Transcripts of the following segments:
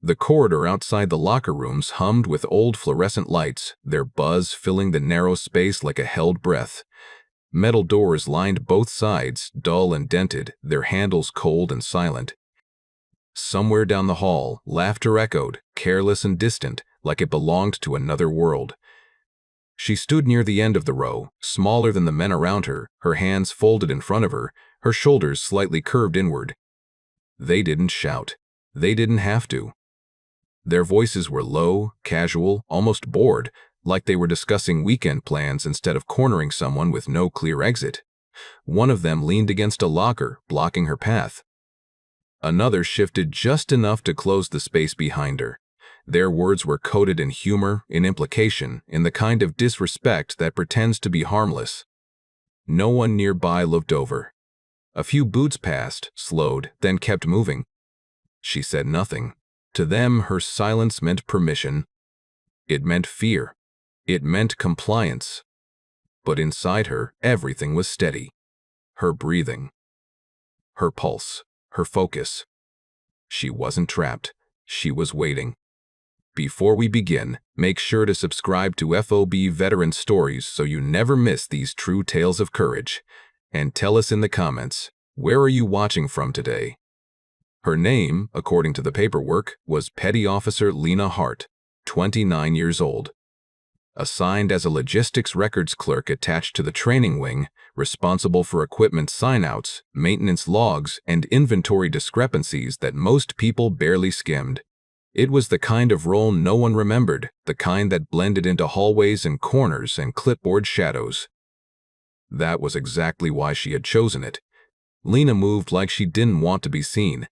The corridor outside the locker rooms hummed with old fluorescent lights, their buzz filling the narrow space like a held breath. Metal doors lined both sides, dull and dented, their handles cold and silent. Somewhere down the hall, laughter echoed, careless and distant, like it belonged to another world. She stood near the end of the row, smaller than the men around her, her hands folded in front of her, her shoulders slightly curved inward. They didn't shout. They didn't have to. Their voices were low, casual, almost bored, like they were discussing weekend plans instead of cornering someone with no clear exit. One of them leaned against a locker, blocking her path. Another shifted just enough to close the space behind her. Their words were coated in humor, in implication, in the kind of disrespect that pretends to be harmless. No one nearby looked over. A few boots passed, slowed, then kept moving. She said nothing. To them, her silence meant permission. It meant fear. It meant compliance. But inside her, everything was steady. Her breathing. Her pulse. Her focus. She wasn't trapped. She was waiting. Before we begin, make sure to subscribe to FOB Veteran Stories so you never miss these true tales of courage. And tell us in the comments, where are you watching from today? Her name, according to the paperwork, was Petty Officer Lena Hart, 29 years old. Assigned as a logistics records clerk attached to the training wing, responsible for equipment signouts, maintenance logs, and inventory discrepancies that most people barely skimmed. It was the kind of role no one remembered, the kind that blended into hallways and corners and clipboard shadows. That was exactly why she had chosen it. Lena moved like she didn't want to be seen.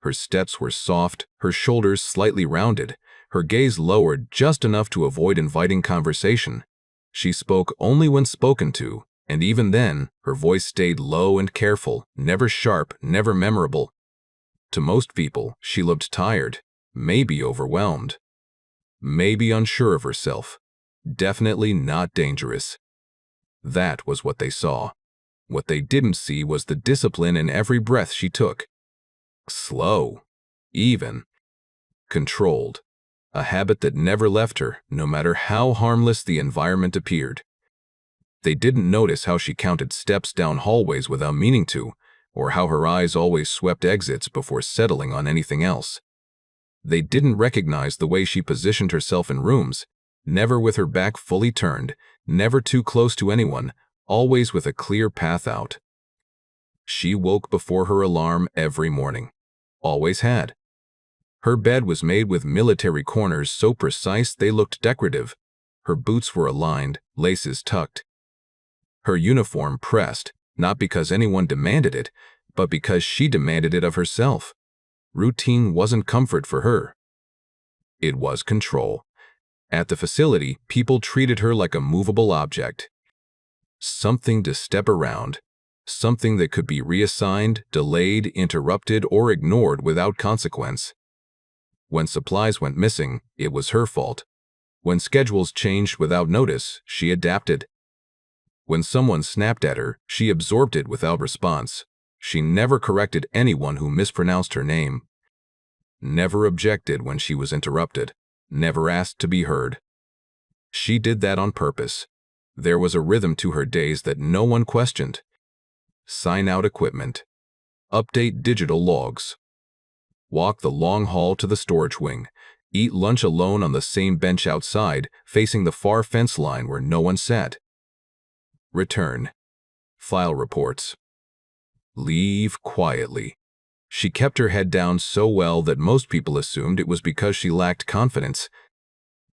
Her steps were soft, her shoulders slightly rounded, her gaze lowered just enough to avoid inviting conversation. She spoke only when spoken to, and even then, her voice stayed low and careful, never sharp, never memorable. To most people, she looked tired, maybe overwhelmed, maybe unsure of herself, definitely not dangerous. That was what they saw. What they didn't see was the discipline in every breath she took. Slow, even, controlled, a habit that never left her, no matter how harmless the environment appeared. They didn't notice how she counted steps down hallways without meaning to, or how her eyes always swept exits before settling on anything else. They didn't recognize the way she positioned herself in rooms, never with her back fully turned, never too close to anyone, always with a clear path out. She woke before her alarm every morning. Always had. Her bed was made with military corners so precise they looked decorative. Her boots were aligned, laces tucked. Her uniform pressed, not because anyone demanded it, but because she demanded it of herself. Routine wasn't comfort for her. It was control. At the facility, people treated her like a movable object. Something to step around. Something that could be reassigned, delayed, interrupted, or ignored without consequence. When supplies went missing, it was her fault. When schedules changed without notice, she adapted. When someone snapped at her, she absorbed it without response. She never corrected anyone who mispronounced her name. Never objected when she was interrupted. Never asked to be heard. She did that on purpose. There was a rhythm to her days that no one questioned. Sign out equipment. Update digital logs. Walk the long hall to the storage wing. Eat lunch alone on the same bench outside, facing the far fence line where no one sat. Return. File reports. Leave quietly. She kept her head down so well that most people assumed it was because she lacked confidence.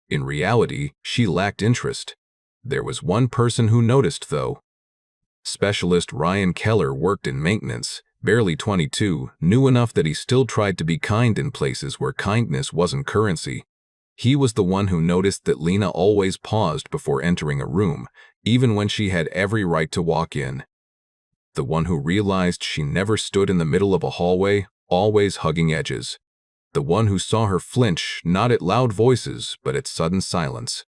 In reality, she lacked interest. There was one person who noticed, though. Specialist Ryan Keller worked in maintenance, barely 22, knew enough that he still tried to be kind in places where kindness wasn't currency. He was the one who noticed that Lena always paused before entering a room, even when she had every right to walk in. The one who realized she never stood in the middle of a hallway, always hugging edges. The one who saw her flinch, not at loud voices, but at sudden silence.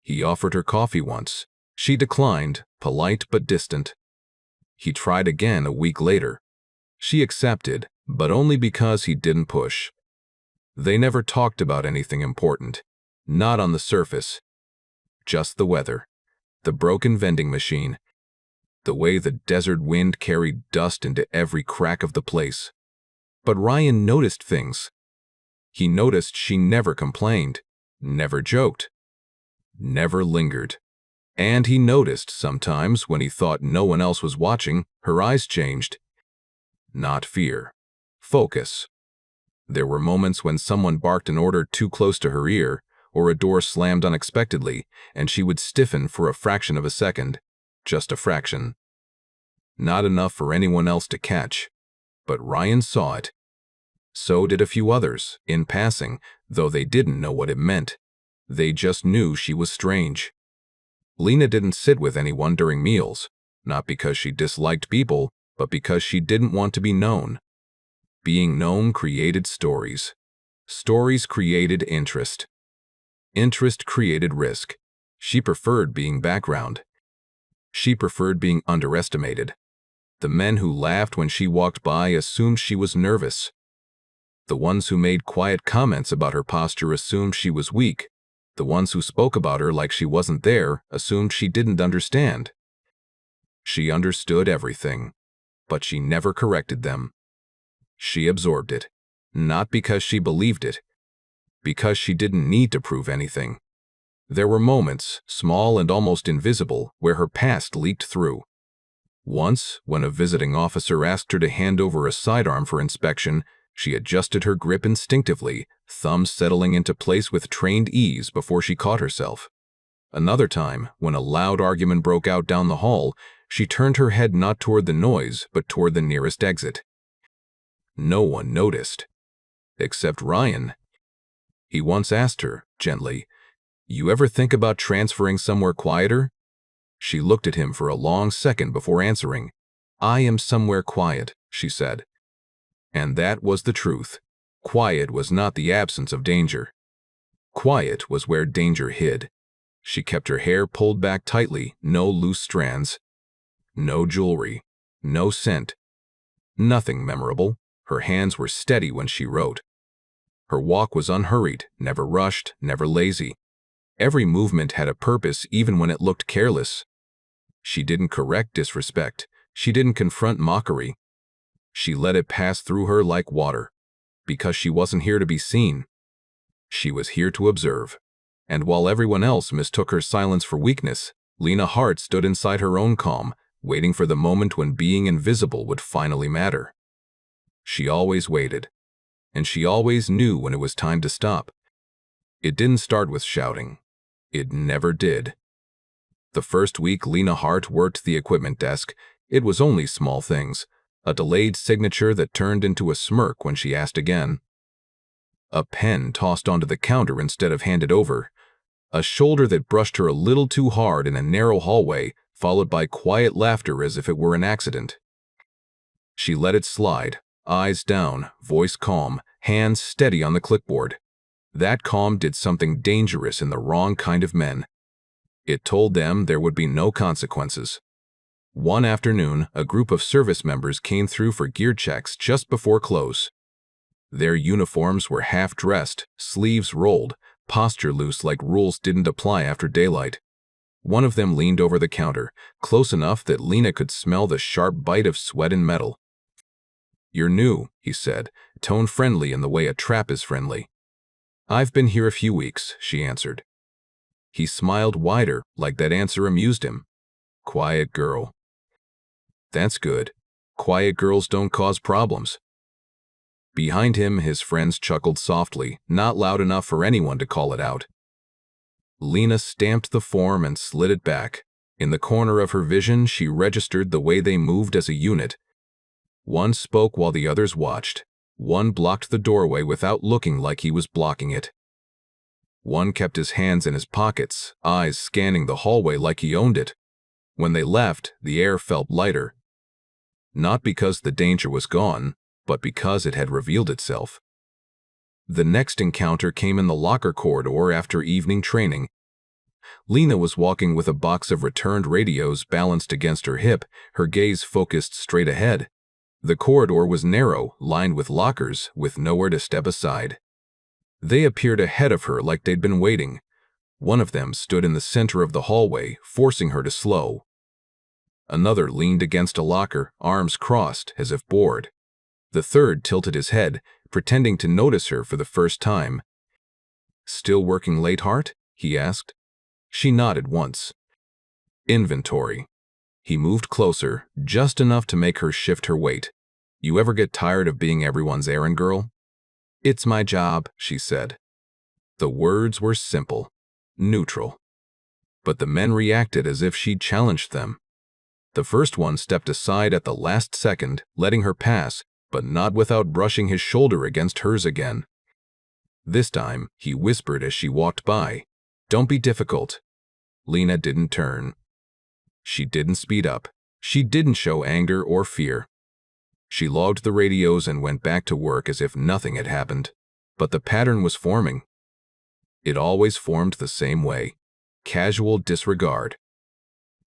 He offered her coffee once. She declined, polite but distant. He tried again a week later. She accepted, but only because he didn't push. They never talked about anything important. Not on the surface. Just the weather. The broken vending machine. The way the desert wind carried dust into every crack of the place. But Ryan noticed things. He noticed she never complained, never joked, never lingered. And he noticed sometimes when he thought no one else was watching, her eyes changed. Not fear. Focus. There were moments when someone barked an order too close to her ear, or a door slammed unexpectedly, and she would stiffen for a fraction of a second. Just a fraction. Not enough for anyone else to catch. But Ryan saw it. So did a few others, in passing, though they didn't know what it meant. They just knew she was strange. Lena didn't sit with anyone during meals, not because she disliked people, but because she didn't want to be known. Being known created stories. Stories created interest. Interest created risk. She preferred being background. She preferred being underestimated. The men who laughed when she walked by assumed she was nervous. The ones who made quiet comments about her posture assumed she was weak. The ones who spoke about her like she wasn't there assumed she didn't understand. She understood everything, but she never corrected them. She absorbed it, not because she believed it, because she didn't need to prove anything. There were moments, small and almost invisible, where her past leaked through. Once, when a visiting officer asked her to hand over a sidearm for inspection, she adjusted her grip instinctively, thumbs settling into place with trained ease before she caught herself. Another time, when a loud argument broke out down the hall, she turned her head not toward the noise, but toward the nearest exit. No one noticed. Except Ryan. He once asked her, gently, "You ever think about transferring somewhere quieter?" She looked at him for a long second before answering. "I am somewhere quiet," she said. And that was the truth. Quiet was not the absence of danger. Quiet was where danger hid. She kept her hair pulled back tightly, no loose strands. No jewelry. No scent. Nothing memorable. Her hands were steady when she wrote. Her walk was unhurried, never rushed, never lazy. Every movement had a purpose even when it looked careless. She didn't correct disrespect. She didn't confront mockery. She let it pass through her like water, because she wasn't here to be seen. She was here to observe. And while everyone else mistook her silence for weakness, Lena Hart stood inside her own calm, waiting for the moment when being invisible would finally matter. She always waited, and she always knew when it was time to stop. It didn't start with shouting. It never did. The first week Lena Hart worked the equipment desk, it was only small things. A delayed signature that turned into a smirk when she asked again. A pen tossed onto the counter instead of handed over. A shoulder that brushed her a little too hard in a narrow hallway, followed by quiet laughter as if it were an accident. She let it slide, eyes down, voice calm, hands steady on the clipboard. That calm did something dangerous in the wrong kind of men. It told them there would be no consequences. One afternoon, a group of service members came through for gear checks just before close. Their uniforms were half-dressed, sleeves rolled, posture loose like rules didn't apply after daylight. One of them leaned over the counter, close enough that Lena could smell the sharp bite of sweat and metal. "You're new," he said, tone friendly in the way a trap is friendly. "I've been here a few weeks," she answered. He smiled wider, like that answer amused him. "Quiet girl." "That's good. Quiet girls don't cause problems." Behind him, his friends chuckled softly, not loud enough for anyone to call it out. Lena stamped the form and slid it back. In the corner of her vision, she registered the way they moved as a unit. One spoke while the others watched. One blocked the doorway without looking like he was blocking it. One kept his hands in his pockets, eyes scanning the hallway like he owned it. When they left, the air felt lighter. Not because the danger was gone, but because it had revealed itself. The next encounter came in the locker corridor after evening training. Lena was walking with a box of returned radios balanced against her hip, her gaze focused straight ahead. The corridor was narrow, lined with lockers, with nowhere to step aside. They appeared ahead of her like they'd been waiting. One of them stood in the center of the hallway, forcing her to slow. Another leaned against a locker, arms crossed, as if bored. The third tilted his head, pretending to notice her for the first time. "Still working late, Hart?" he asked. She nodded once. "Inventory." He moved closer, just enough to make her shift her weight. "You ever get tired of being everyone's errand girl?" "It's my job," she said. The words were simple, neutral. But the men reacted as if she'd challenged them. The first one stepped aside at the last second, letting her pass, but not without brushing his shoulder against hers again. This time, he whispered as she walked by, "Don't be difficult." Lena didn't turn. She didn't speed up. She didn't show anger or fear. She logged the radios and went back to work as if nothing had happened. But the pattern was forming. It always formed the same way. Casual disregard.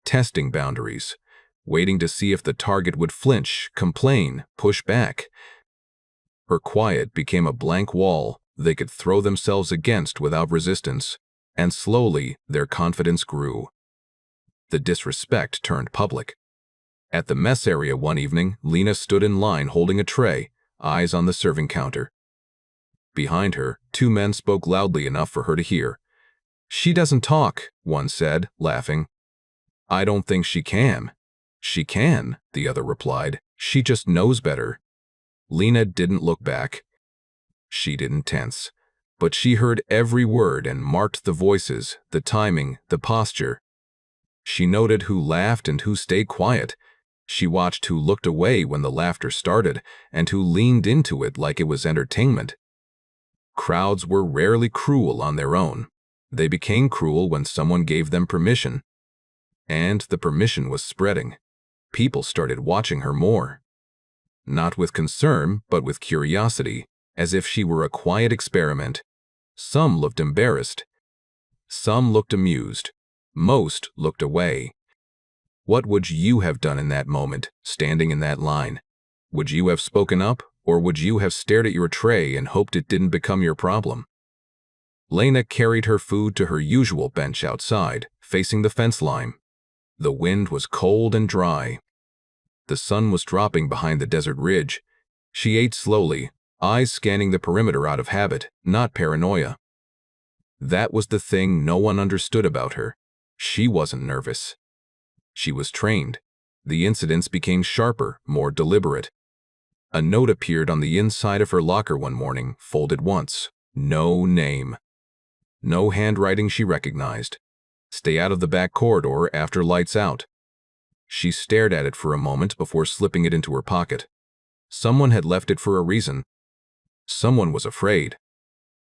Testing boundaries. Waiting to see if the target would flinch, complain, push back. Her quiet became a blank wall they could throw themselves against without resistance, and slowly their confidence grew. The disrespect turned public. At the mess area one evening, Lena stood in line holding a tray, eyes on the serving counter. Behind her, two men spoke loudly enough for her to hear. "She doesn't talk," one said, laughing. "I don't think she can." "She can," the other replied. "She just knows better." Lena didn't look back. She didn't tense. But she heard every word and marked the voices, the timing, the posture. She noted who laughed and who stayed quiet. She watched who looked away when the laughter started and who leaned into it like it was entertainment. Crowds were rarely cruel on their own. They became cruel when someone gave them permission. And the permission was spreading. People started watching her more. Not with concern, but with curiosity, as if she were a quiet experiment. Some looked embarrassed. Some looked amused. Most looked away. What would you have done in that moment, standing in that line? Would you have spoken up, or would you have stared at your tray and hoped it didn't become your problem? Lena carried her food to her usual bench outside, facing the fence line. The wind was cold and dry. The sun was dropping behind the desert ridge. She ate slowly, eyes scanning the perimeter out of habit, not paranoia. That was the thing no one understood about her. She wasn't nervous. She was trained. The incidents became sharper, more deliberate. A note appeared on the inside of her locker one morning, folded once. No name. No handwriting she recognized. "Stay out of the back corridor after lights out." She stared at it for a moment before slipping it into her pocket. Someone had left it for a reason. Someone was afraid.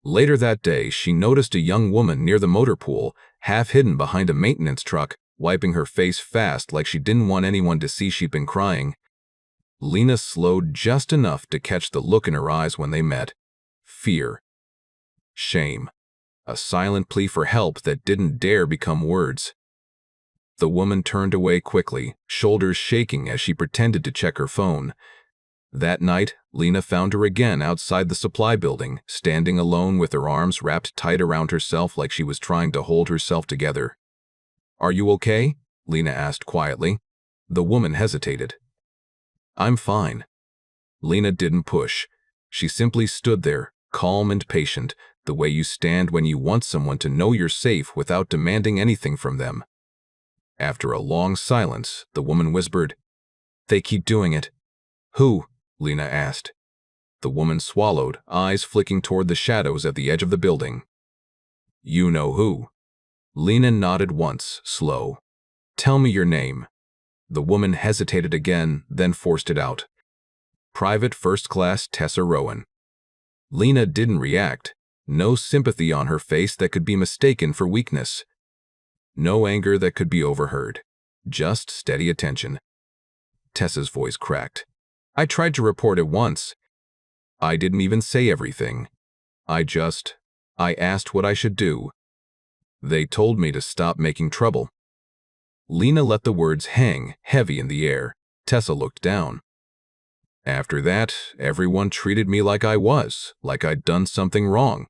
Later that day, she noticed a young woman near the motor pool, half hidden behind a maintenance truck, wiping her face fast like she didn't want anyone to see she'd been crying. Lena slowed just enough to catch the look in her eyes when they met. Fear. Shame. A silent plea for help that didn't dare become words. The woman turned away quickly, shoulders shaking as she pretended to check her phone. That night, Lena found her again outside the supply building, standing alone with her arms wrapped tight around herself like she was trying to hold herself together. "Are you okay?" Lena asked quietly. The woman hesitated. "I'm fine." Lena didn't push. She simply stood there, calm and patient, the way you stand when you want someone to know you're safe without demanding anything from them. After a long silence, the woman whispered, "They keep doing it." "Who?" Lena asked. The woman swallowed, eyes flicking toward the shadows at the edge of the building. "You know who." Lena nodded once, slow. "Tell me your name." The woman hesitated again, then forced it out. "Private First Class Tessa Rowan." Lena didn't react. No sympathy on her face that could be mistaken for weakness. No anger that could be overheard. Just steady attention. Tessa's voice cracked. "I tried to report it once. I didn't even say everything. I asked what I should do. They told me to stop making trouble." Lena let the words hang, heavy in the air. Tessa looked down. "After that, everyone treated me like I was, like I'd done something wrong.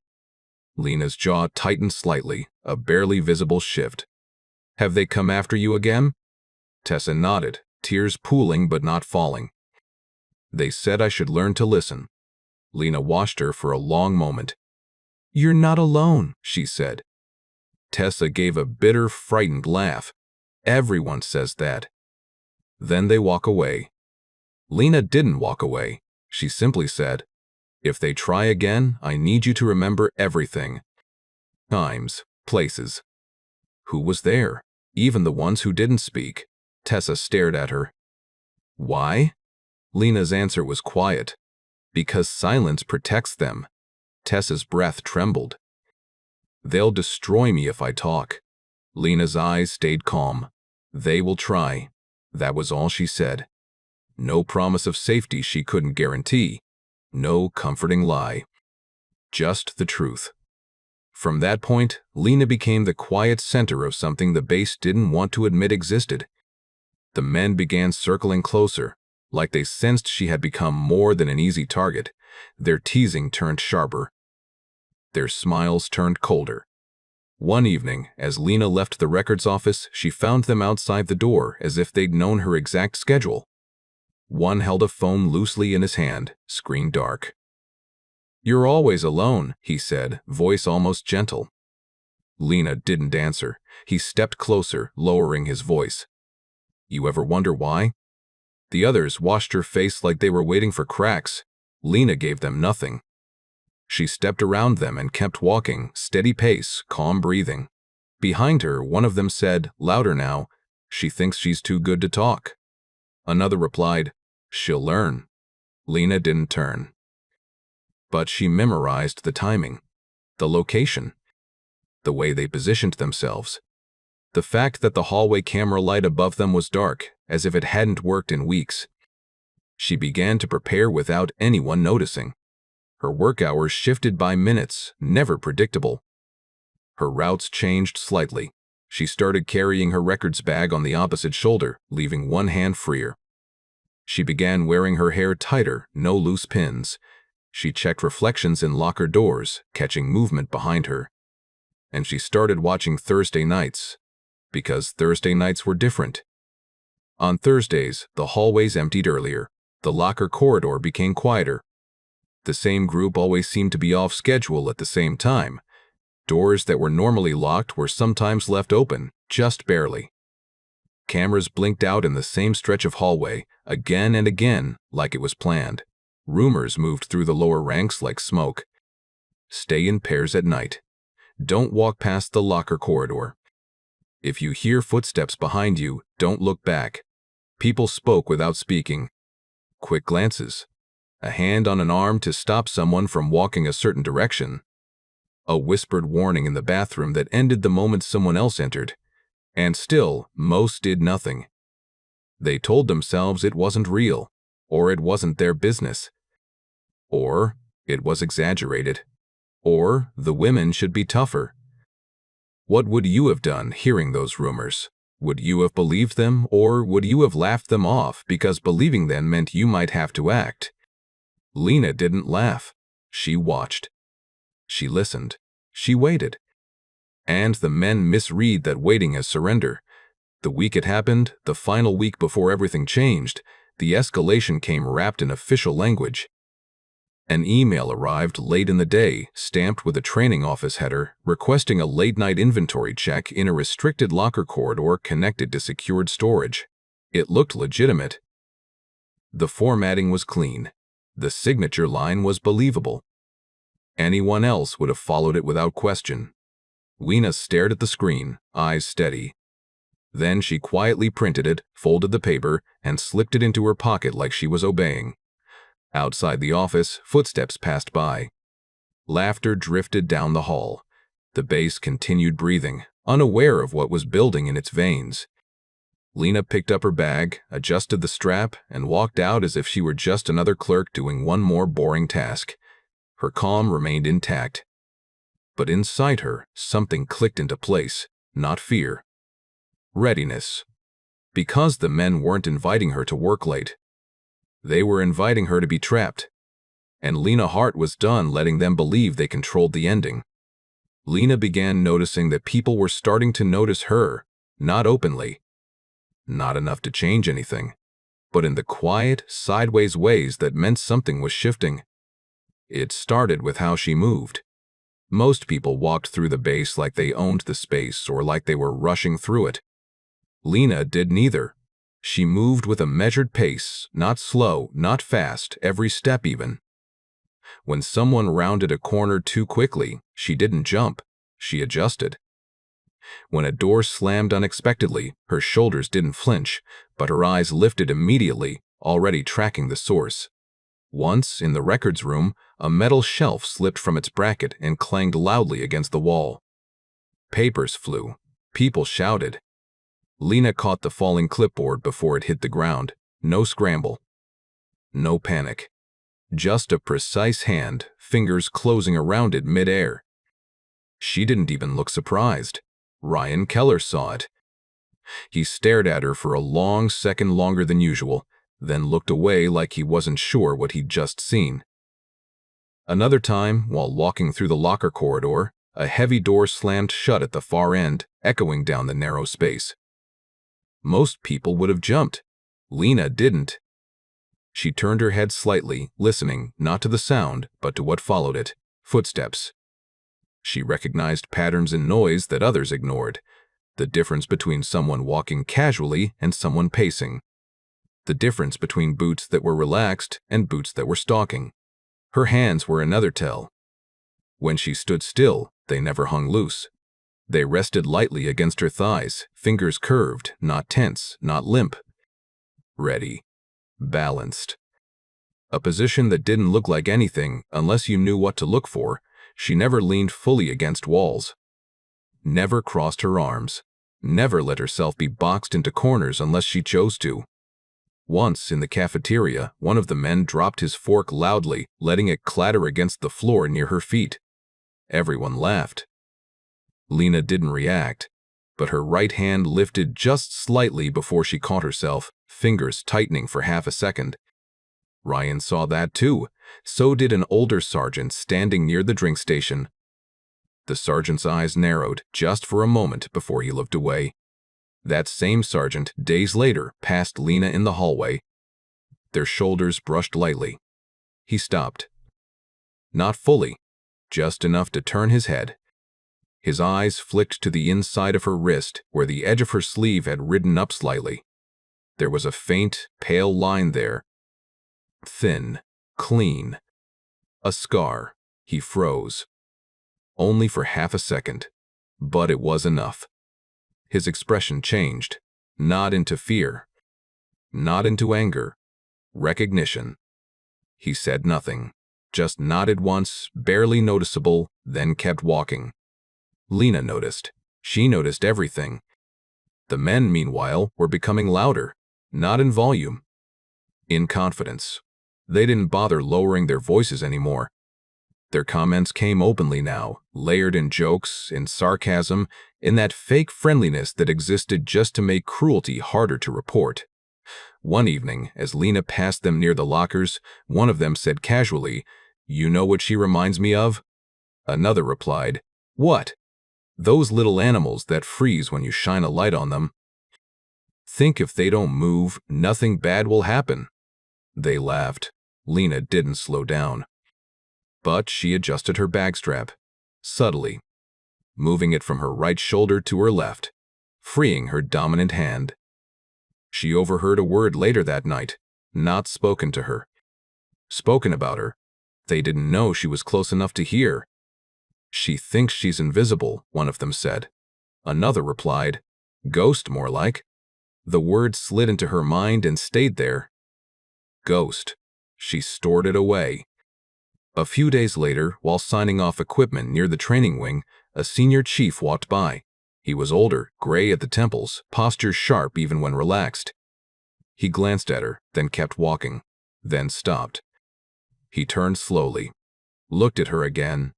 Lena's jaw tightened slightly, a barely visible shift. Have they come after you again? Tessa nodded, tears pooling but not falling. They said I should learn to listen. Lena watched her for a long moment. You're not alone, she said. Tessa gave a bitter, frightened laugh. Everyone says that. Then they walk away. Lena didn't walk away. She simply said, if they try again, I need you to remember everything. Times, places. Who was there? Even the ones who didn't speak. Tessa stared at her. Why? Lena's answer was quiet. Because silence protects them. Tessa's breath trembled. They'll destroy me if I talk. Lena's eyes stayed calm. They will try. That was all she said. No promise of safety she couldn't guarantee. No comforting lie. Just the truth. From that point, Lena became the quiet center of something the base didn't want to admit existed. The men began circling closer, like they sensed she had become more than an easy target. Their teasing turned sharper. Their smiles turned colder. One evening, as Lena left the records office, she found them outside the door as if they'd known her exact schedule. One held a phone loosely in his hand, screen dark. You're always alone, he said, voice almost gentle. Lena didn't answer. He stepped closer, lowering his voice. You ever wonder why? The others washed her face like they were waiting for cracks. Lena gave them nothing. She stepped around them and kept walking, steady pace, calm breathing. Behind her, one of them said, louder now, she thinks she's too good to talk. Another replied, she'll learn. Lena didn't turn. But she memorized the timing, the location, the way they positioned themselves. The fact that the hallway camera light above them was dark, as if it hadn't worked in weeks. She began to prepare without anyone noticing. Her work hours shifted by minutes, never predictable. Her routes changed slightly. She started carrying her records bag on the opposite shoulder, leaving one hand freer. She began wearing her hair tighter, no loose pins. She checked reflections in locker doors, catching movement behind her. And she started watching Thursday nights, because Thursday nights were different. On Thursdays, the hallways emptied earlier. The locker corridor became quieter. The same group always seemed to be off schedule at the same time. Doors that were normally locked were sometimes left open, just barely. Cameras blinked out in the same stretch of hallway, again and again, like it was planned. Rumors moved through the lower ranks like smoke. Stay in pairs at night. Don't walk past the locker corridor. If you hear footsteps behind you, don't look back. People spoke without speaking. Quick glances. A hand on an arm to stop someone from walking a certain direction. A whispered warning in the bathroom that ended the moment someone else entered. And still, most did nothing. They told themselves it wasn't real, or it wasn't their business. Or it was exaggerated. Or the women should be tougher. What would you have done hearing those rumors? Would you have believed them, or would you have laughed them off because believing them meant you might have to act? Lena didn't laugh. She watched. She listened. She waited. And the men misread that waiting as surrender. The week it happened, the final week before everything changed, the escalation came wrapped in official language. An email arrived late in the day, stamped with a training office header, requesting a late-night inventory check in a restricted locker corridor connected to secured storage. It looked legitimate. The formatting was clean. The signature line was believable. Anyone else would have followed it without question. Lena stared at the screen, eyes steady. Then she quietly printed it, folded the paper, and slipped it into her pocket like she was obeying. Outside the office, footsteps passed by. Laughter drifted down the hall. The base continued breathing, unaware of what was building in its veins. Lena picked up her bag, adjusted the strap, and walked out as if she were just another clerk doing one more boring task. Her calm remained intact. But inside her, something clicked into place, not fear. Readiness. Because the men weren't inviting her to work late. They were inviting her to be trapped. And Lena Hart was done letting them believe they controlled the ending. Lena began noticing that people were starting to notice her, not openly, not enough to change anything, but in the quiet, sideways ways that meant something was shifting. It started with how she moved. Most people walked through the base like they owned the space or like they were rushing through it. Lena did neither. She moved with a measured pace, not slow, not fast, every step even. When someone rounded a corner too quickly, she didn't jump, she adjusted. When a door slammed unexpectedly, her shoulders didn't flinch, but her eyes lifted immediately, already tracking the source. Once, in the records room, a metal shelf slipped from its bracket and clanged loudly against the wall. Papers flew. People shouted. Lena caught the falling clipboard before it hit the ground. No scramble. No panic. Just a precise hand, fingers closing around it mid-air. She didn't even look surprised. Ryan Keller saw it. He stared at her for a long second, longer than usual, then looked away like he wasn't sure what he'd just seen. Another time, while walking through the locker corridor, a heavy door slammed shut at the far end, echoing down the narrow space. Most people would have jumped. Lena didn't. She turned her head slightly, listening, not to the sound, but to what followed it. Footsteps. She recognized patterns in noise that others ignored. The difference between someone walking casually and someone pacing. The difference between boots that were relaxed and boots that were stalking. Her hands were another tell. When she stood still, they never hung loose. They rested lightly against her thighs, fingers curved, not tense, not limp. Ready. Balanced. A position that didn't look like anything unless you knew what to look for. She never leaned fully against walls. Never crossed her arms. Never let herself be boxed into corners unless she chose to. Once, in the cafeteria, one of the men dropped his fork loudly, letting it clatter against the floor near her feet. Everyone laughed. Lena didn't react, but her right hand lifted just slightly before she caught herself, fingers tightening for half a second. Ryan saw that too. So did an older sergeant standing near the drink station. The sergeant's eyes narrowed just for a moment before he looked away. That same sergeant, days later, passed Lena in the hallway. Their shoulders brushed lightly. He stopped. Not fully, just enough to turn his head. His eyes flicked to the inside of her wrist, where the edge of her sleeve had ridden up slightly. There was a faint, pale line there. Thin, clean. A scar. He froze. Only for half a second, but it was enough. His expression changed, not into fear, not into anger, recognition. He said nothing, just nodded once, barely noticeable, then kept walking. Lena noticed. She noticed everything. The men, meanwhile, were becoming louder, not in volume, in confidence. They didn't bother lowering their voices anymore. Their comments came openly now, layered in jokes, in sarcasm, in that fake friendliness that existed just to make cruelty harder to report. One evening, as Lena passed them near the lockers, one of them said casually, "You know what she reminds me of?" Another replied, "What?" "Those little animals that freeze when you shine a light on them. Think if they don't move, nothing bad will happen." They laughed. Lena didn't slow down. But she adjusted her bag strap, subtly, moving it from her right shoulder to her left, freeing her dominant hand. She overheard a word later that night, not spoken to her. Spoken about her. They didn't know she was close enough to hear. "She thinks she's invisible," one of them said. Another replied, "Ghost, more like." The word slid into her mind and stayed there. Ghost. She stored it away. A few days later, while signing off equipment near the training wing, a senior chief walked by. He was older, gray at the temples, posture sharp even when relaxed. He glanced at her, then kept walking, then stopped. He turned slowly, looked at her again.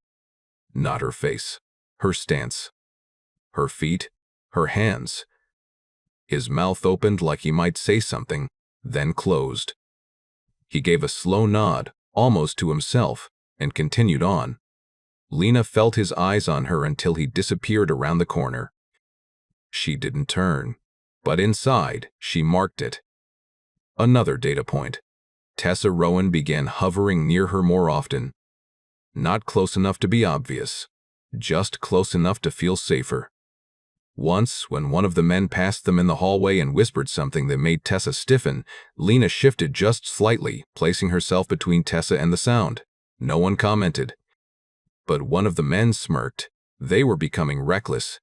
Not her face, her stance, her feet, her hands. His mouth opened like he might say something, then closed. He gave a slow nod, almost to himself, and continued on. Lena felt his eyes on her until he disappeared around the corner. She didn't turn, but inside, she marked it. Another data point. Tessa Rowan began hovering near her more often. Not close enough to be obvious, just close enough to feel safer. Once, when one of the men passed them in the hallway and whispered something that made Tessa stiffen, Lena shifted just slightly, placing herself between Tessa and the sound. No one commented. But one of the men smirked. They were becoming reckless.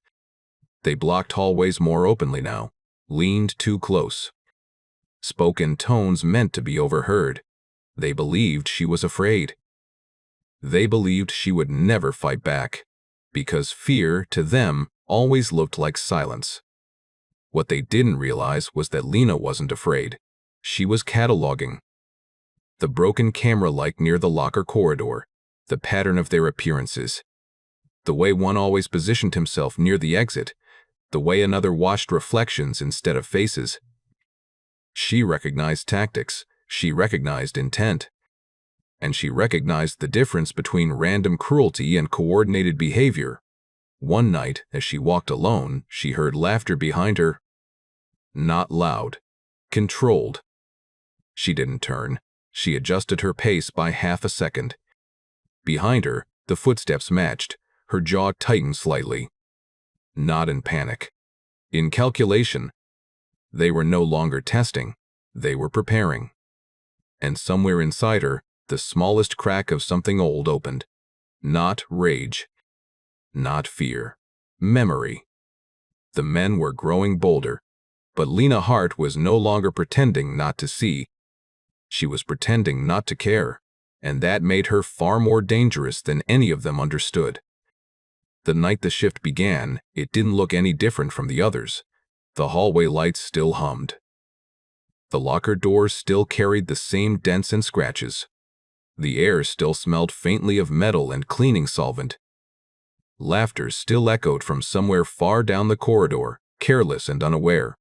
They blocked hallways more openly now, leaned too close. Spoke in tones meant to be overheard. They believed she was afraid. They believed she would never fight back, because fear, to them, always looked like silence. What they didn't realize was that Lena wasn't afraid. She was cataloging. The broken camera light near the locker corridor, the pattern of their appearances, the way one always positioned himself near the exit, the way another watched reflections instead of faces. She recognized tactics, she recognized intent, and she recognized the difference between random cruelty and coordinated behavior. One night, as she walked alone, she heard laughter behind her. Not loud, controlled. She didn't turn. She adjusted her pace by half a second. Behind her, the footsteps matched. Her jaw tightened slightly. Not in panic. In calculation. They were no longer testing. They were preparing. And somewhere inside her, the smallest crack of something old opened. Not rage. Not fear. Memory. The men were growing bolder. But Lena Hart was no longer pretending not to see. She was pretending not to care. And that made her far more dangerous than any of them understood. The night the shift began, it didn't look any different from the others. The hallway lights still hummed. The locker doors still carried the same dents and scratches. The air still smelled faintly of metal and cleaning solvent. Laughter still echoed from somewhere far down the corridor, careless and unaware.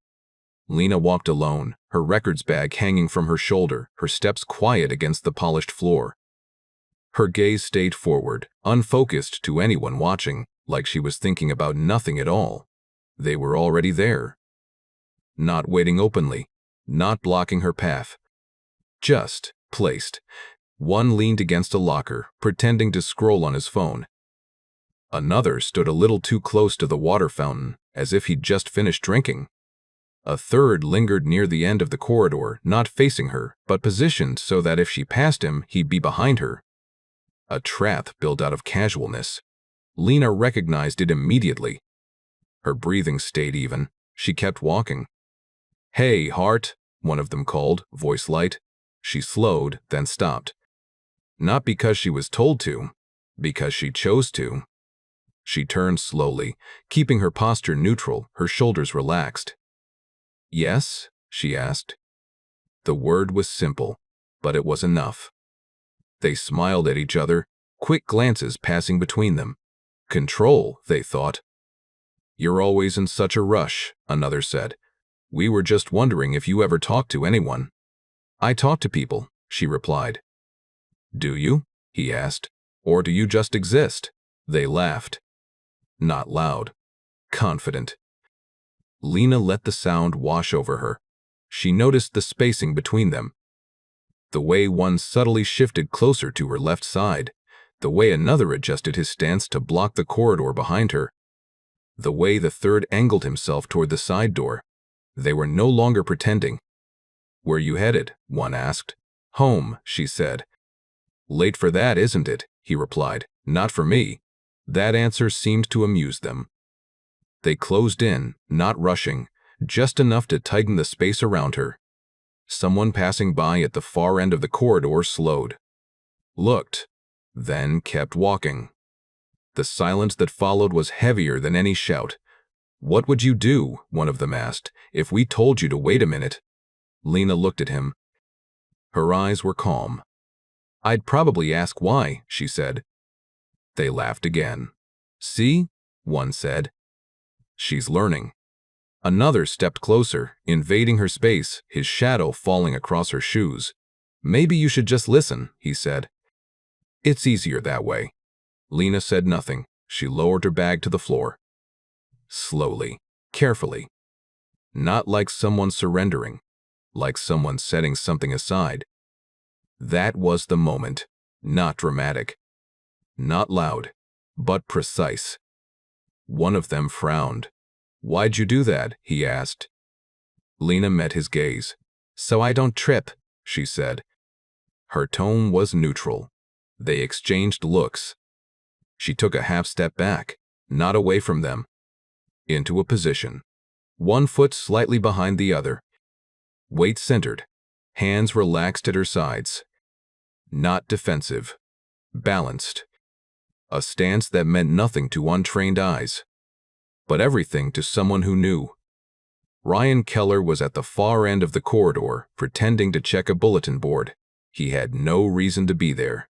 Lena walked alone, her records bag hanging from her shoulder, her steps quiet against the polished floor. Her gaze stayed forward, unfocused to anyone watching, like she was thinking about nothing at all. They were already there. Not waiting openly, not blocking her path. Just placed. One leaned against a locker, pretending to scroll on his phone. Another stood a little too close to the water fountain, as if he'd just finished drinking. A third lingered near the end of the corridor, not facing her, but positioned so that if she passed him, he'd be behind her. A trap built out of casualness. Lena recognized it immediately. Her breathing stayed even. She kept walking. "Hey, Hart," one of them called, voice light. She slowed, then stopped. Not because she was told to, because she chose to. She turned slowly, keeping her posture neutral, her shoulders relaxed. "Yes?" she asked. The word was simple, but it was enough. They smiled at each other, quick glances passing between them. Control, they thought. "You're always in such a rush," another said. "We were just wondering if you ever talked to anyone." "I talk to people," she replied. "Do you?" he asked. "Or do you just exist?" They laughed. Not loud. Confident. Lena let the sound wash over her. She noticed the spacing between them. The way one subtly shifted closer to her left side. The way another adjusted his stance to block the corridor behind her. The way the third angled himself toward the side door. They were no longer pretending. "Where you headed?" one asked. "Home," she said. "Late for that, isn't it?" he replied. "Not for me." That answer seemed to amuse them. They closed in, not rushing, just enough to tighten the space around her. Someone passing by at the far end of the corridor slowed. Looked, then kept walking. The silence that followed was heavier than any shout. "What would you do," one of them asked, "if we told you to wait a minute?" Lena looked at him. Her eyes were calm. "I'd probably ask why," she said. They laughed again. "See?" one said. "She's learning." Another stepped closer, invading her space, his shadow falling across her shoes. "Maybe you should just listen," he said. "It's easier that way." Lena said nothing. She lowered her bag to the floor. Slowly, carefully. Not like someone surrendering, like someone setting something aside. That was the moment. Not dramatic. Not loud, but precise. One of them frowned. "Why'd you do that?" he asked. Lena met his gaze. "So I don't trip," she said. Her tone was neutral. They exchanged looks. She took a half step back, not away from them, into a position. One foot slightly behind the other. Weight centered. Hands relaxed at her sides. Not defensive. Balanced. A stance that meant nothing to untrained eyes, but everything to someone who knew. Ryan Keller was at the far end of the corridor, pretending to check a bulletin board. He had no reason to be there.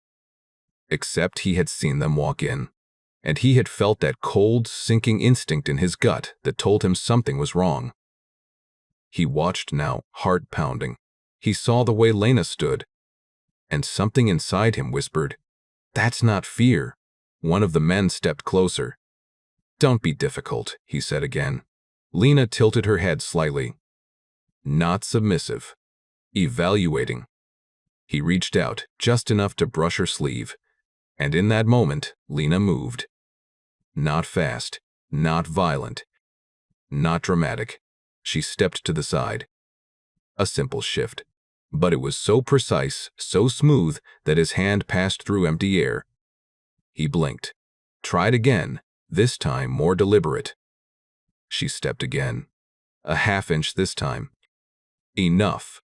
Except he had seen them walk in, and he had felt that cold, sinking instinct in his gut that told him something was wrong. He watched now, heart pounding. He saw the way Lena stood, and something inside him whispered, "That's not fear." One of the men stepped closer. "Don't be difficult," he said again. Lena tilted her head slightly. Not submissive. Evaluating. He reached out, just enough to brush her sleeve. And in that moment, Lena moved. Not fast. Not violent. Not dramatic. She stepped to the side. A simple shift. But it was so precise, so smooth, that his hand passed through empty air. He blinked. Tried again, this time more deliberate. She stepped again. A half-inch this time. Enough.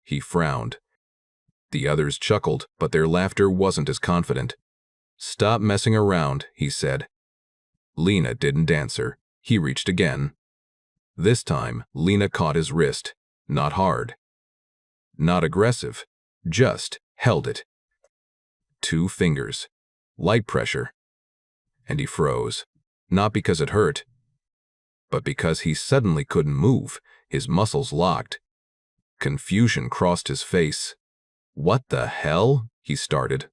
He frowned. The others chuckled, but their laughter wasn't as confident. "Stop messing around," he said. Lena didn't answer. He reached again. This time, Lena caught his wrist. Not hard. Not aggressive. Just held it. 2 fingers. Light pressure. And he froze. Not because it hurt, but because he suddenly couldn't move. His muscles locked. Confusion crossed his face. "What the hell?" he started.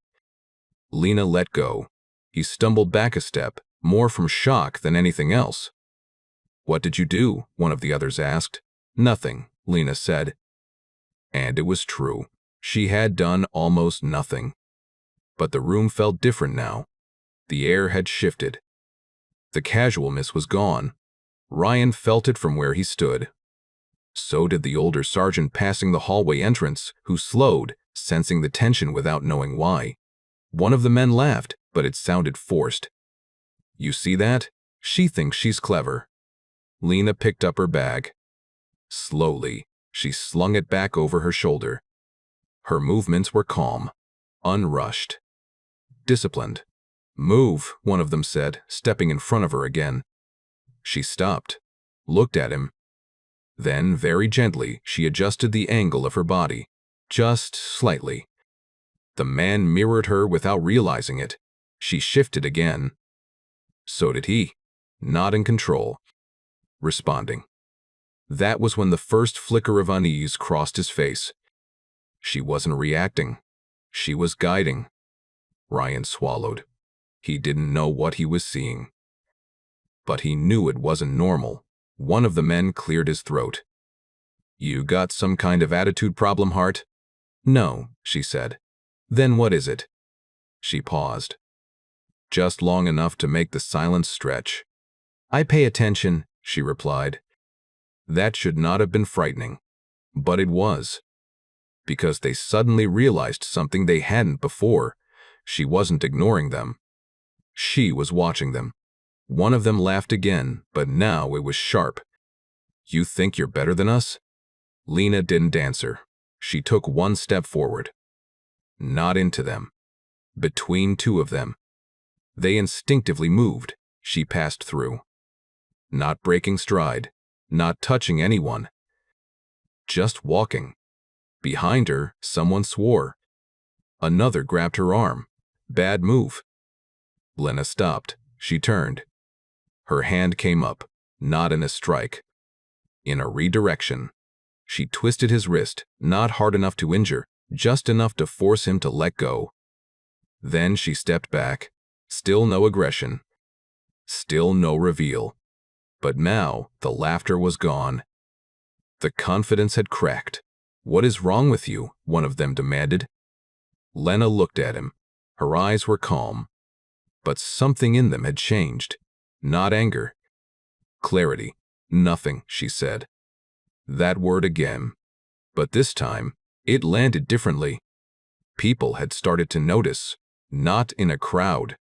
Lena let go. He stumbled back a step, more from shock than anything else. "What did you do?" one of the others asked. "Nothing," Lena said. And it was true. She had done almost nothing. But the room felt different now. The air had shifted. The casualness was gone. Ryan felt it from where he stood. So did the older sergeant passing the hallway entrance, who slowed, sensing the tension without knowing why. One of the men laughed, but it sounded forced. "You see that? She thinks she's clever." Lena picked up her bag. Slowly, she slung it back over her shoulder. Her movements were calm, unrushed, disciplined. "Move," one of them said, stepping in front of her again. She stopped, looked at him. Then, very gently, she adjusted the angle of her body, just slightly. The man mirrored her without realizing it. She shifted again. So did he, not in control, responding. That was when the first flicker of unease crossed his face. She wasn't reacting. She was guiding. Ryan swallowed. He didn't know what he was seeing. But he knew it wasn't normal. One of the men cleared his throat. "You got some kind of attitude problem, Hart?" "No," she said. "Then what is it?" She paused. Just long enough to make the silence stretch. "I pay attention," she replied. That should not have been frightening. But it was. Because they suddenly realized something they hadn't before. She wasn't ignoring them. She was watching them. One of them laughed again, but now it was sharp. "You think you're better than us?" Lena didn't answer. She took one step forward. Not into them. Between 2 of them. They instinctively moved. She passed through. Not breaking stride. Not touching anyone. Just walking. Behind her, someone swore. Another grabbed her arm. Bad move. Lena stopped. She turned. Her hand came up, not in a strike. In a redirection. She twisted his wrist, not hard enough to injure, just enough to force him to let go. Then she stepped back, Still no aggression. Still no reveal. But now the laughter was gone. The confidence had cracked. "What is wrong with you?" one of them demanded. Lena looked at him. Her eyes were calm. But something in them had changed. Not anger. Clarity. "Nothing," she said. That word again. But this time, it landed differently. People had started to notice. Not in a crowd.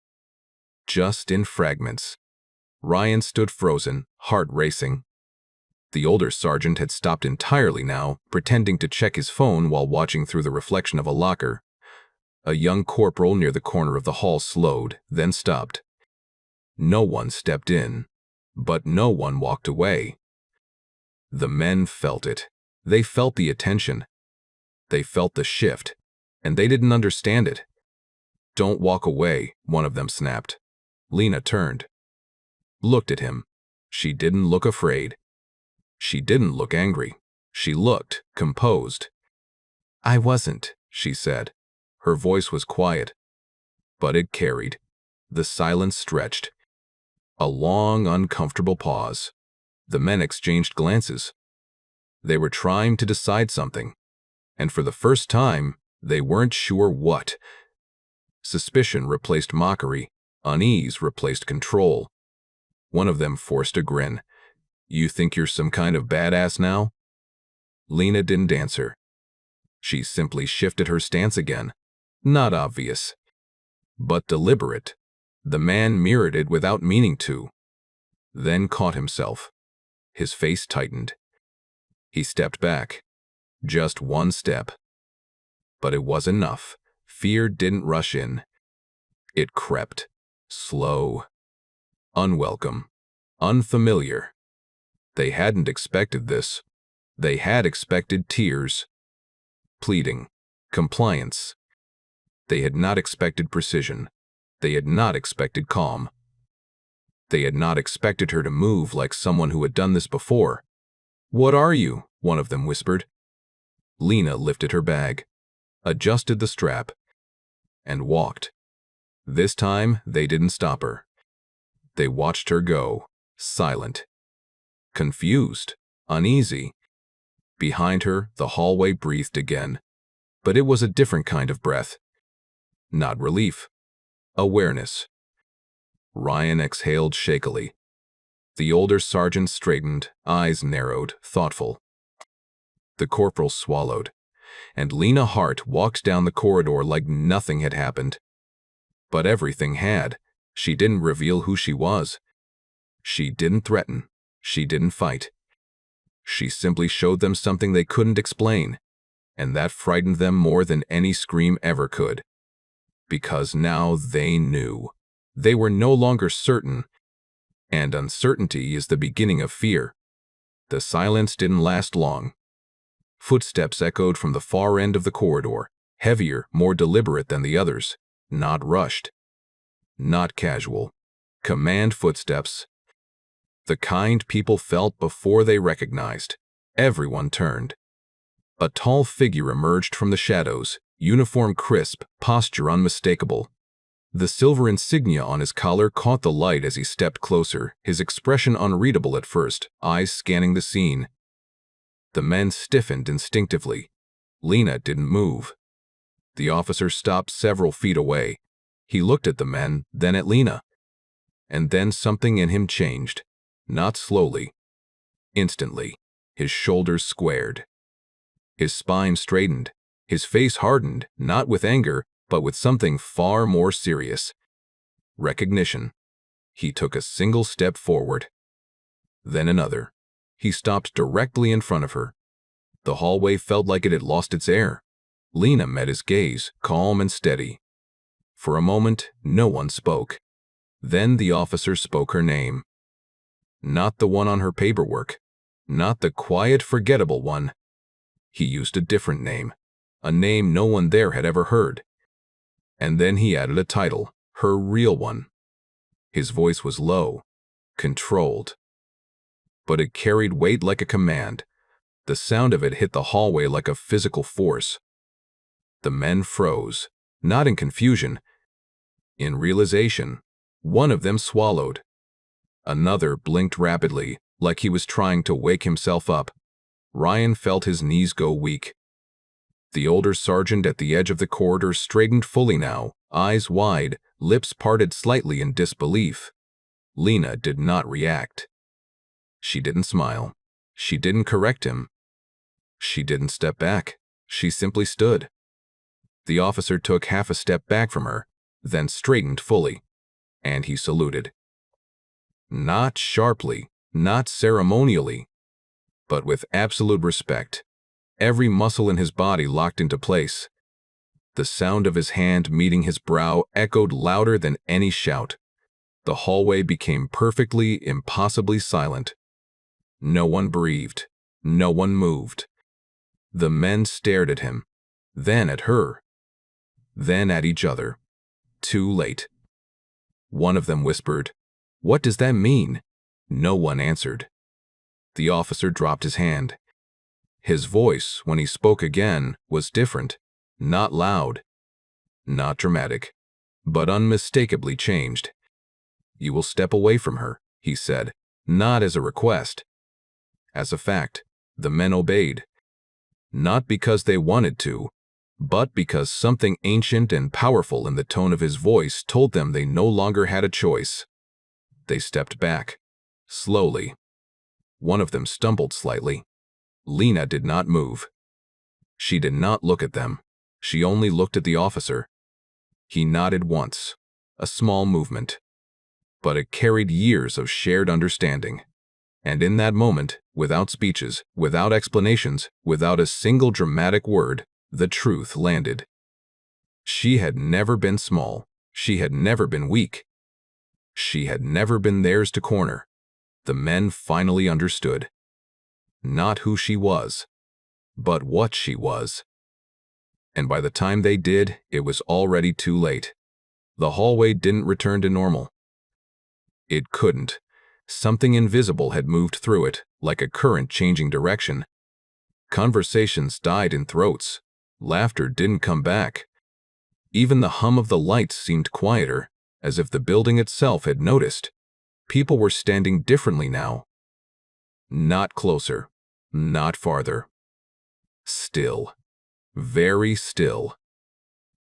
Just in fragments. Ryan stood frozen, heart racing. The older sergeant had stopped entirely now, pretending to check his phone while watching through the reflection of a locker. A young corporal near the corner of the hall slowed, then stopped. No one stepped in, but no one walked away. The men felt it. They felt the attention. They felt the shift, and they didn't understand it. "Don't walk away," one of them snapped. Lena turned. Looked at him. She didn't look afraid. She didn't look angry. She looked composed. "I wasn't," she said. Her voice was quiet, but it carried. The silence stretched. A long, uncomfortable pause. The men exchanged glances. They were trying to decide something, and for the first time, they weren't sure what. Suspicion replaced mockery. Unease replaced control. One of them forced a grin. "You think you're some kind of badass now?" Lena didn't answer. She simply shifted her stance again. Not obvious, but deliberate. The man mirrored it without meaning to. Then caught himself. His face tightened. He stepped back. Just one step. But it was enough. Fear didn't rush in. It crept. Slow. Unwelcome. Unfamiliar. They hadn't expected this. They had expected tears. Pleading. Compliance. They had not expected precision. They had not expected calm. They had not expected her to move like someone who had done this before. "What are you?" one of them whispered. Lena lifted her bag, adjusted the strap, and walked. This time, they didn't stop her. They watched her go, silent, confused, uneasy. Behind her, the hallway breathed again, but it was a different kind of breath. Not relief. Awareness. Ryan exhaled shakily. The older sergeant straightened, eyes narrowed, thoughtful. The corporal swallowed, and Lena Hart walked down the corridor like nothing had happened. But everything had. She didn't reveal who she was. She didn't threaten. She didn't fight. She simply showed them something they couldn't explain, and that frightened them more than any scream ever could. Because now they knew. They were no longer certain, and uncertainty is the beginning of fear. The silence didn't last long. Footsteps echoed from the far end of the corridor, heavier, more deliberate than the others, not rushed, not casual. Command footsteps. The kind people felt before they recognized. Everyone turned. A tall figure emerged from the shadows, uniform crisp, posture unmistakable. The silver insignia on his collar caught the light as he stepped closer, his expression unreadable at first, eyes scanning the scene. The men stiffened instinctively. Lena didn't move. The officer stopped several feet away. He looked at the men, then at Lena. And then something in him changed. Not slowly. Instantly. His shoulders squared. His spine straightened. His face hardened, not with anger, but with something far more serious. Recognition. He took a single step forward. Then another. He stopped directly in front of her. The hallway felt like it had lost its air. Lena met his gaze, calm and steady. For a moment, no one spoke. Then the officer spoke her name. Not the one on her paperwork. Not the quiet, forgettable one. He used a different name. A name no one there had ever heard. And then he added a title, her real one. His voice was low, controlled. But it carried weight like a command. The sound of it hit the hallway like a physical force. The men froze, not in confusion, In realization, one of them swallowed. Another blinked rapidly, like he was trying to wake himself up. Ryan felt his knees go weak. The older sergeant at the edge of the corridor straightened fully now, eyes wide, lips parted slightly in disbelief. Lena did not react. She didn't smile. She didn't correct him. She didn't step back. She simply stood. The officer took half a step back from her, then straightened fully, and he saluted. Not sharply, not ceremonially, but with absolute respect. Every muscle in his body locked into place. The sound of his hand meeting his brow echoed louder than any shout. The hallway became perfectly, impossibly silent. No one breathed. No one moved. The men stared at him, then at her, then at each other. Too late. One of them whispered, "What does that mean?" No one answered. The officer dropped his hand. His voice, when he spoke again, was different, not loud, not dramatic, but unmistakably changed. "You will step away from her," he said, not as a request. As a fact, the men obeyed. Not because they wanted to, but because something ancient and powerful in the tone of his voice told them they no longer had a choice. They stepped back, slowly. One of them stumbled slightly. Lena did not move. She did not look at them. She only looked at the officer. He nodded once, a small movement. But it carried years of shared understanding. And in that moment, without speeches, without explanations, without a single dramatic word, the truth landed. She had never been small. She had never been weak. She had never been theirs to corner. The men finally understood. Not who she was, but what she was. And by the time they did, it was already too late. The hallway didn't return to normal. It couldn't. Something invisible had moved through it, like a current changing direction. Conversations died in throats. Laughter didn't come back. Even the hum of the lights seemed quieter, as if the building itself had noticed. People were standing differently now. Not closer, not farther. Still. Very still.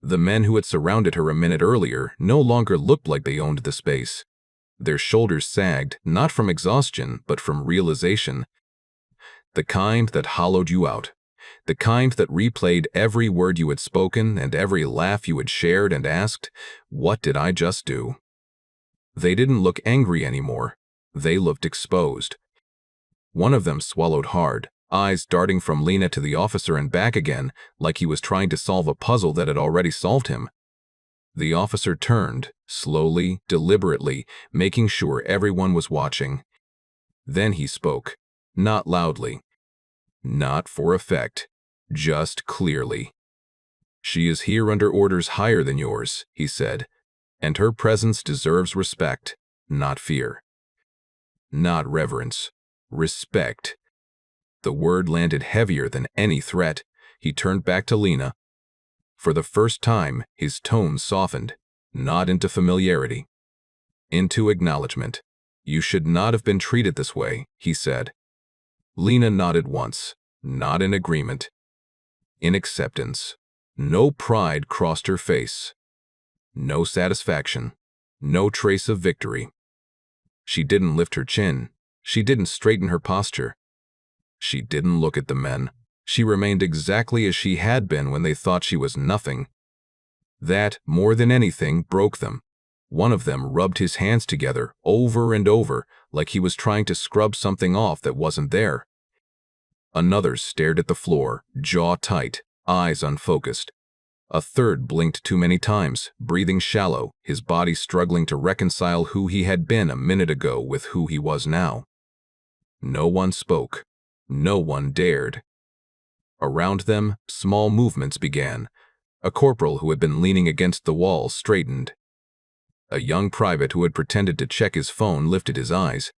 The men who had surrounded her a minute earlier no longer looked like they owned the space. Their shoulders sagged, not from exhaustion, but from realization. The kind that hollowed you out. The kind that replayed every word you had spoken and every laugh you had shared and asked, "What did I just do?" They didn't look angry anymore. They looked exposed. One of them swallowed hard, eyes darting from Lena to the officer and back again, like he was trying to solve a puzzle that had already solved him. The officer turned, slowly, deliberately, making sure everyone was watching. Then he spoke, not loudly, not for effect, just clearly. "She is here under orders higher than yours," he said, "and her presence deserves respect, not fear. Not reverence. Respect." The word landed heavier than any threat. He turned back to Lena. For the first time, his tone softened, not into familiarity, into acknowledgement. "You should not have been treated this way," he said. Lena nodded once, not in agreement, in acceptance. No pride crossed her face. No satisfaction. No trace of victory. She didn't lift her chin. She didn't straighten her posture. She didn't look at the men. She remained exactly as she had been when they thought she was nothing. That, more than anything, broke them. One of them rubbed his hands together over and over, like he was trying to scrub something off that wasn't there. Another stared at the floor, jaw tight, eyes unfocused. A third blinked too many times, breathing shallow, his body struggling to reconcile who he had been a minute ago with who he was now. No one spoke. No one dared. Around them, small movements began. A corporal who had been leaning against the wall straightened. A young private who had pretended to check his phone lifted his eyes.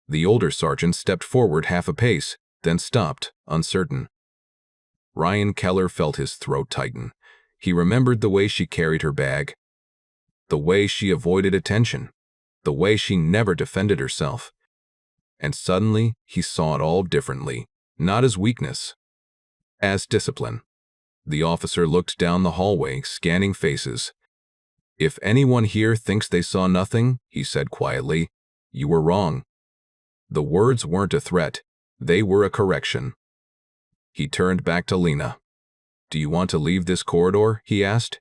The older sergeant stepped forward half a pace, then stopped, uncertain. Ryan Keller felt his throat tighten. He remembered the way she carried her bag. the way she avoided attention, the way she never defended herself. And suddenly, he saw it all differently, not as weakness, as discipline. The officer looked down the hallway, scanning faces. "If anyone here thinks they saw nothing," he said quietly, "you were wrong." The words weren't a threat, they were a correction. He turned back to Lena. "Do you want to leave this corridor?" he asked.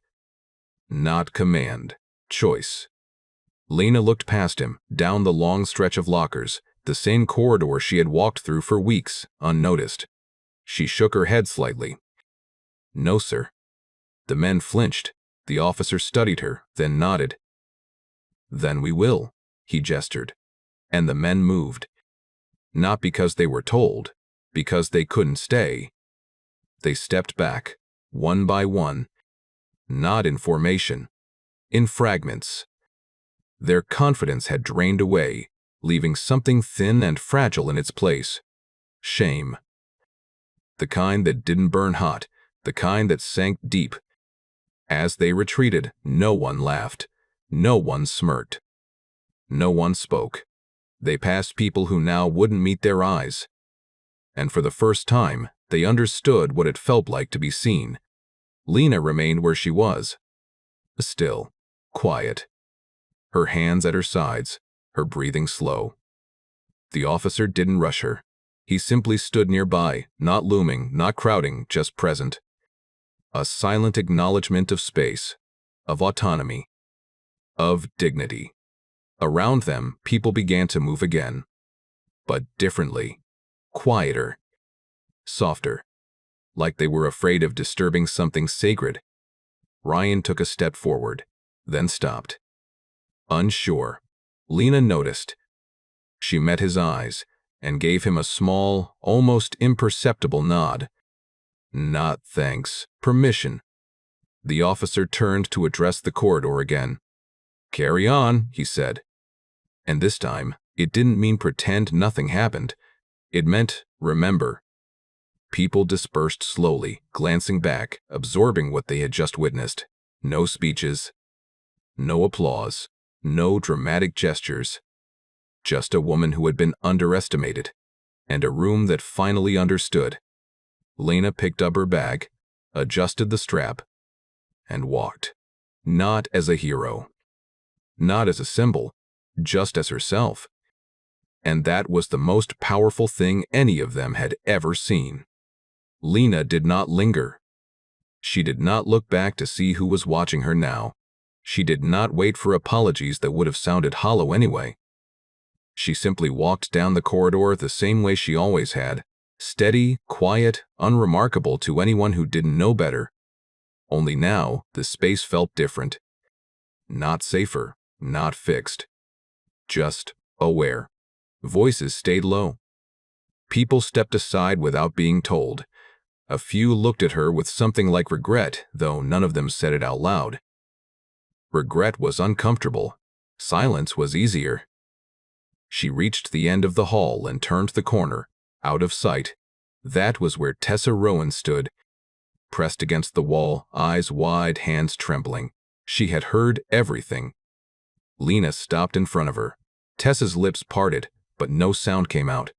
Not command. Choice. Lena looked past him, down the long stretch of lockers, the same corridor she had walked through for weeks, unnoticed. She shook her head slightly. "No, sir." The men flinched. The officer studied her, then nodded. "Then we will," he gestured. And the men moved. Not because they were told, because they couldn't stay. They stepped back, one by one. Not in formation, in fragments. Their confidence had drained away, leaving something thin and fragile in its place. Shame. The kind that didn't burn hot, the kind that sank deep. As they retreated, no one laughed. No one smirked. No one spoke. They passed people who now wouldn't meet their eyes. And for the first time, they understood what it felt like to be seen. Lena remained where she was. Still, quiet. Her hands at her sides, her breathing slow. The officer didn't rush her. He simply stood nearby, not looming, not crowding, just present. A silent acknowledgement of space, of autonomy, of dignity. Around them, people began to move again. But differently. Quieter. Softer. Like they were afraid of disturbing something sacred. Ryan took a step forward, then stopped. Unsure. Lena noticed. She met his eyes and gave him a small, almost imperceptible nod. Not thanks, permission. The officer turned to address the corridor again. "Carry on," he said. And this time, it didn't mean pretend nothing happened. It meant remember. People dispersed slowly, glancing back, absorbing what they had just witnessed. No speeches. No applause. No dramatic gestures. Just a woman who had been underestimated, and a room that finally understood. Lena picked up her bag, adjusted the strap, and walked. Not as a hero. Not as a symbol, just as herself. And that was the most powerful thing any of them had ever seen. Lena did not linger. She did not look back to see who was watching her now. She did not wait for apologies that would have sounded hollow anyway. She simply walked down the corridor the same way she always had, steady, quiet, unremarkable to anyone who didn't know better. Only now, the space felt different. Not safer, not fixed. Just aware. Voices stayed low. People stepped aside without being told. A few looked at her with something like regret, though none of them said it out loud. Regret was uncomfortable. Silence was easier. She reached the end of the hall and turned the corner, out of sight. That was where Tessa Rowan stood, pressed against the wall, eyes wide, hands trembling. She had heard everything. Lena stopped in front of her. Tessa's lips parted, but no sound came out.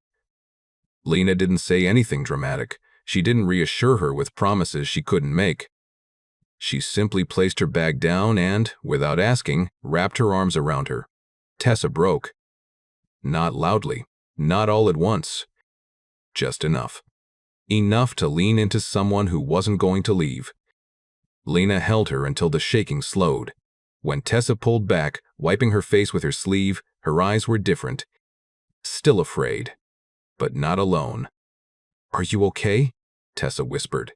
Lena didn't say anything dramatic. She didn't reassure her with promises she couldn't make. She simply placed her bag down and, without asking, wrapped her arms around her. Tessa broke. Not loudly, not all at once. Just enough. Enough to lean into someone who wasn't going to leave. Lena held her until the shaking slowed. When Tessa pulled back, wiping her face with her sleeve, her eyes were different. Still afraid, but not alone. "Are you okay?" Tessa whispered.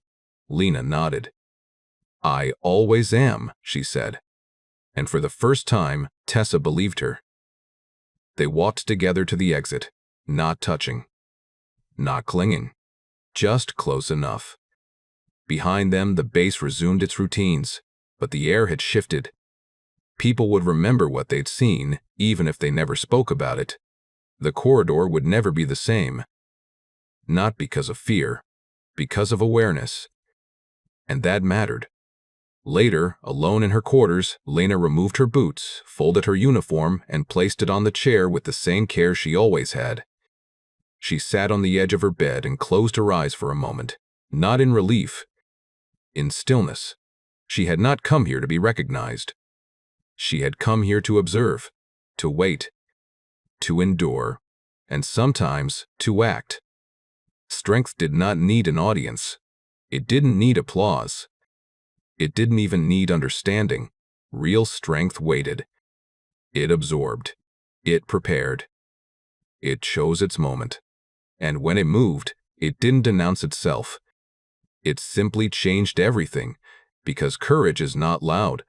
Lena nodded. "I always am," she said. And for the first time, Tessa believed her. They walked together to the exit, not touching, not clinging, just close enough. Behind them, the base resumed its routines, but the air had shifted. People would remember what they'd seen, even if they never spoke about it. The corridor would never be the same. Not because of fear, because of awareness. And that mattered. Later, alone in her quarters, Lena removed her boots, folded her uniform, and placed it on the chair with the same care she always had. She sat on the edge of her bed and closed her eyes for a moment, not in relief, in stillness. She had not come here to be recognized. She had come here to observe, to wait, to endure, and sometimes to act. Strength did not need an audience. It didn't need applause. It didn't even need understanding. Real strength waited. It absorbed. It prepared. It chose its moment. And when it moved, it didn't announce itself. It simply changed everything, because courage is not loud.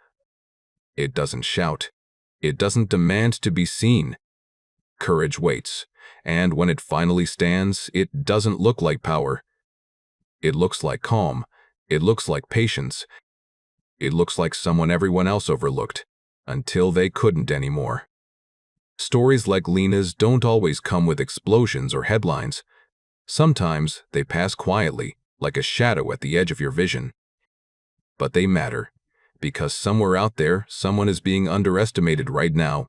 It doesn't shout. It doesn't demand to be seen. Courage waits, and when it finally stands, it doesn't look like power. It looks like calm. It looks like patience. It looks like someone everyone else overlooked, until they couldn't anymore. Stories like Lena's don't always come with explosions or headlines. Sometimes they pass quietly, like a shadow at the edge of your vision. But they matter, because somewhere out there, someone is being underestimated right now.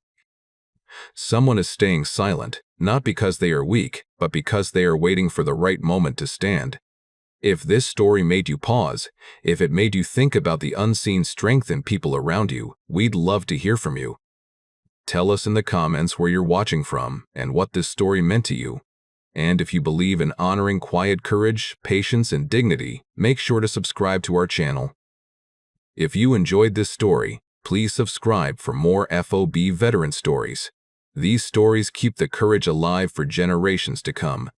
Someone is staying silent, not because they are weak, but because they are waiting for the right moment to stand. If this story made you pause, if it made you think about the unseen strength in people around you, we'd love to hear from you. Tell us in the comments where you're watching from and what this story meant to you. And if you believe in honoring quiet courage, patience, and dignity, make sure to subscribe to our channel. If you enjoyed this story, please subscribe for more FOB veteran stories. These stories keep the courage alive for generations to come.